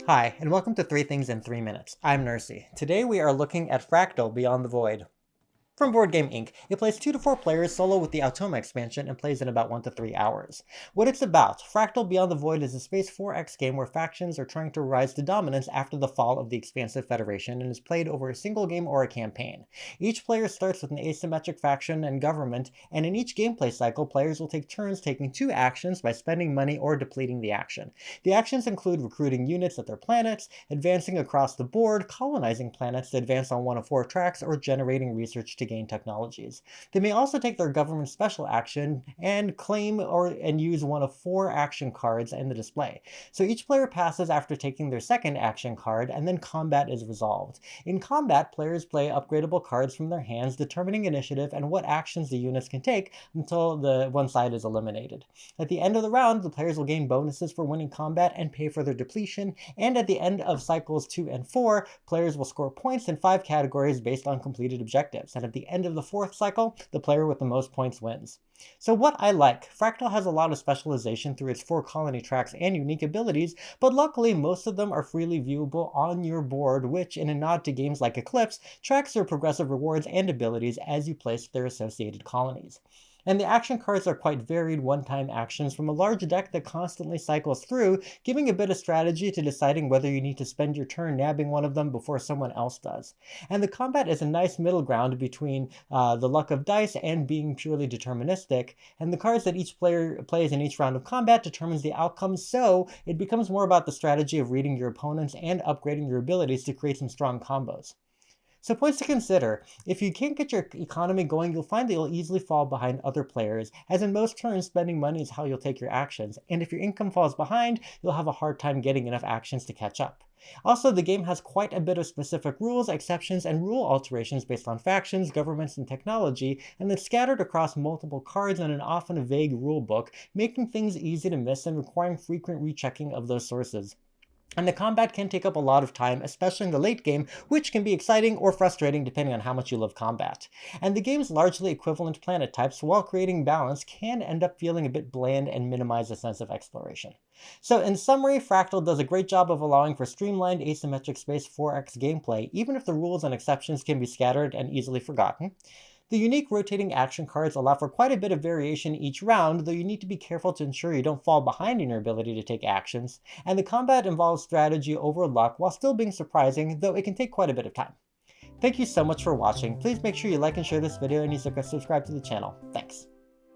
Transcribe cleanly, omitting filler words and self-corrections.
Hi, and welcome to 3 Things in 3 Minutes. I'm Nersi. Today we are looking at Fractal Beyond the Void. From BoardGameGeek, it plays 2 to 4 players solo with the Automa expansion and plays in about 1 to 3 hours. What it's about, Fractal Beyond the Void is a Space 4X game where factions are trying to rise to dominance after the fall of the expansive Federation and is played over a single game or a campaign. Each player starts with an asymmetric faction and government, and in each gameplay cycle, players will take turns taking 2 actions by spending money or depleting the action. The actions include recruiting units at their planets, advancing across the board, colonizing planets to advance on one of 4 tracks, or generating research to gain technologies. They may also take their government special action and claim and use one of 4 action cards in the display. So each player passes after taking their second action card, and then combat is resolved. In combat, players play upgradable cards from their hands, determining initiative and what actions the units can take until the one side is eliminated. At the end of the round, the players will gain bonuses for winning combat and pay for their depletion, and at the end of cycles 2 and 4, players will score points in 5 categories based on completed objectives, and at the end of the 4th cycle, the player with the most points wins. So what I like, Fractal has a lot of specialization through its 4 colony tracks and unique abilities, but luckily most of them are freely viewable on your board, which, in a nod to games like Eclipse, tracks their progressive rewards and abilities as you place their associated colonies. And the action cards are quite varied one-time actions from a large deck that constantly cycles through, giving a bit of strategy to deciding whether you need to spend your turn nabbing one of them before someone else does. And the combat is a nice middle ground between the luck of dice and being purely deterministic, and the cards that each player plays in each round of combat determines the outcome, so it becomes more about the strategy of reading your opponents and upgrading your abilities to create some strong combos. So points to consider. If you can't get your economy going, you'll find that you'll easily fall behind other players, as in most turns, spending money is how you'll take your actions, and if your income falls behind, you'll have a hard time getting enough actions to catch up. Also, the game has quite a bit of specific rules, exceptions, and rule alterations based on factions, governments, and technology, and it's scattered across multiple cards and an often vague rulebook, making things easy to miss and requiring frequent rechecking of those sources. And the combat can take up a lot of time, especially in the late game, which can be exciting or frustrating depending on how much you love combat. And the game's largely equivalent planet types, while creating balance, can end up feeling a bit bland and minimize the sense of exploration. So in summary, Fractal does a great job of allowing for streamlined asymmetric space 4X gameplay, even if the rules and exceptions can be scattered and easily forgotten. The unique rotating action cards allow for quite a bit of variation each round, though you need to be careful to ensure you don't fall behind in your ability to take actions, and the combat involves strategy over luck while still being surprising, though it can take quite a bit of time. Thank you so much for watching. Please make sure you like and share this video and you subscribe to the channel. Thanks.